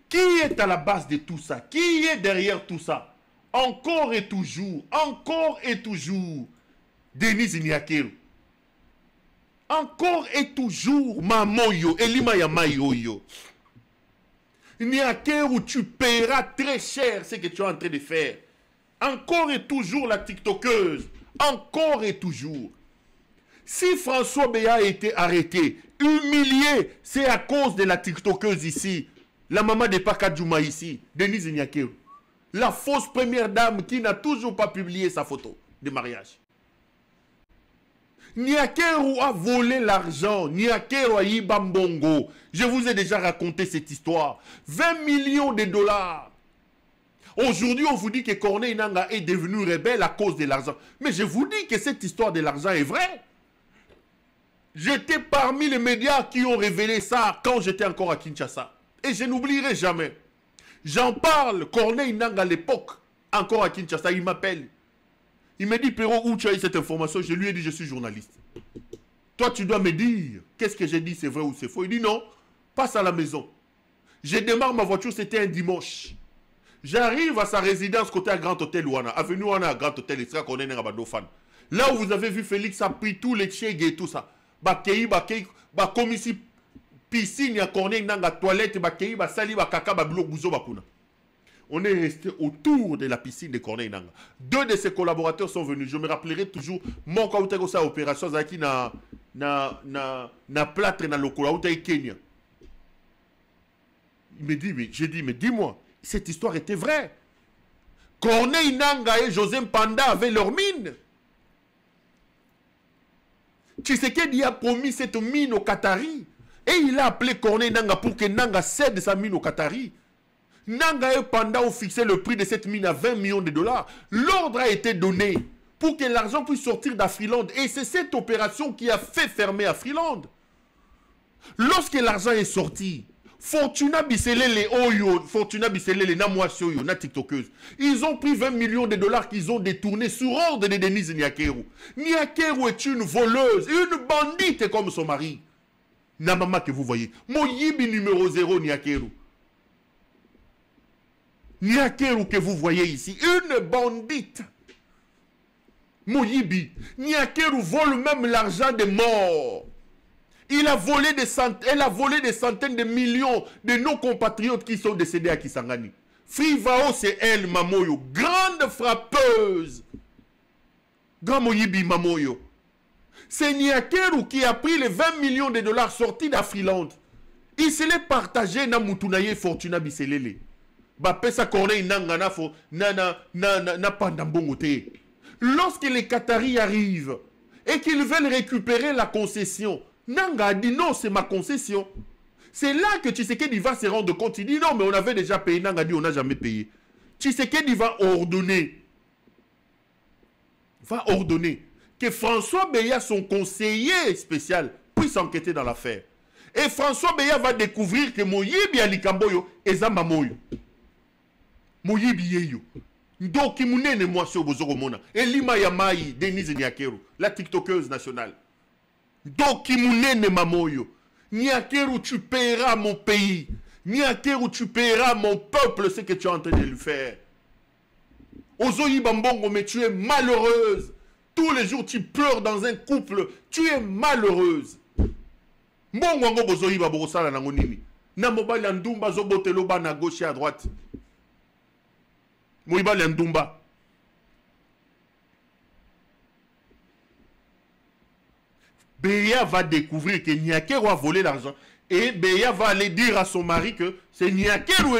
Qui est à la base de tout ça? Qui est derrière tout ça? Encore et toujours, Denise Niakero. Encore et toujours, Mamoyo, Elima Yamayoyo. Niakero, tu paieras très cher ce que tu es en train de faire. Encore et toujours la TikTokeuse. Encore et toujours. Si François Beya a été arrêté, humilié, c'est à cause de la TikTokeuse ici. La maman de Pakadjouma ici, Denise Niakero. La fausse première dame qui n'a toujours pas publié sa photo de mariage. Niakero a volé l'argent. Niakero a Ibambongo. Je vous ai déjà raconté cette histoire. 20 millions de dollars. Aujourd'hui, on vous dit que Corneille Nangaa est devenu rebelle à cause de l'argent. Mais je vous dis que cette histoire de l'argent est vraie. J'étais parmi les médias qui ont révélé ça quand j'étais encore à Kinshasa. Et je n'oublierai jamais. J'en parle, Corneille Nangaa à l'époque, encore à Kinshasa, il m'appelle. Il me dit, Perrault, où tu as eu cette information? Je lui ai dit, je suis journaliste. Toi, tu dois me dire, qu'est-ce que j'ai dit, c'est vrai ou c'est faux? Il dit, non, passe à la maison. Je démarre ma voiture, c'était un dimanche. J'arrive à sa résidence côté à Grand Hôtel Ouana, avenue Ouana à Grand Hôtel, et Corneille Nangaa Badofan. Là où vous avez vu Félix a pris tous les tchègues et tout ça. Bakei, comme ici, piscine, il y a Corneille Nangaa, toilette, Bakei, Basali, Bakaka, Bablok, Bouzo, Bakuna. On est resté autour de la piscine de Corneille Nangaa. Deux de ses collaborateurs sont venus. Je me rappellerai toujours, mon kaouta sa opération, Zaki na plâtre na lokola, Kenya. Il me dit, mais j'ai dit, mais dis-moi, cette histoire était vraie. Corneille Nangaa et José Mpanda avaient leur mine. Tshisekedi a promis cette mine au Qatari. Et il a appelé Corneille Nangaa pour que Nangaa cède sa mine au Qatari. Nangaa et Panda ont fixé le prix de cette mine à 20 millions de dollars. L'ordre a été donné pour que l'argent puisse sortir d'Afriland. Et c'est cette opération qui a fait fermer Afriland. Lorsque l'argent est sorti, Fortuna Bisselele Oyo, Fortuna Bisselele Namwasioyo, na TikTokeuse, ils ont pris 20 millions de dollars qu'ils ont détournés sur ordre de Denise Niakero. Niakero est une voleuse, une bandite comme son mari. Namama que vous voyez. Moyibi numéro 0 Niakero. Niakero que vous voyez ici, une bandite. Moyibi. Niakero vole même l'argent des morts. Elle a volé des centaines de millions de nos compatriotes qui sont décédés à Kisangani. Frivao, c'est elle, Mamoyo. Grande frappeuse. Grand Moyibi, Mamoyo. C'est Niakero qui a pris les 20 millions de dollars sortis d'Afriland. Il se les partagé na Moutunaye Fortuna Bisselele. Bapesa Corneille Nangaa na Pandambongote. Lorsque les Qataris arrivent et qu'ils veulent récupérer la concession, Nangaa a dit non, c'est ma concession. C'est là que Tshisekedi va se rendre compte. Il dit non, mais on avait déjà payé. Nangaa dit on n'a jamais payé. Tshisekedi va ordonner que François Beya, son conseiller spécial, puisse enquêter dans l'affaire. Et François Beya va découvrir que Moyibi Alikamboyo est Zamamoyo. Moyibi Yeyo. Donc,Imounene Mwasio Bozoromona. Elima Yamayi, Denise Niakero, la TikTokeuse nationale. Donc,Imounene Mamoyo. Niakero, tu paieras mon pays. Niakero, tu paieras mon peuple ce que tu es en train de lui faire. Ozoyi Bambongo, mais tu es malheureuse. Tous les jours, tu pleures dans un couple. Tu es malheureuse. Mbongo Bozoyi Baborosala Nangonini. Namoba Landumba Zoboteloba na gauche et à droite. Moïba Landumba. Beya va découvrir que Niakero a volé l'argent. Et Beya va aller dire à son mari que c'est Niakero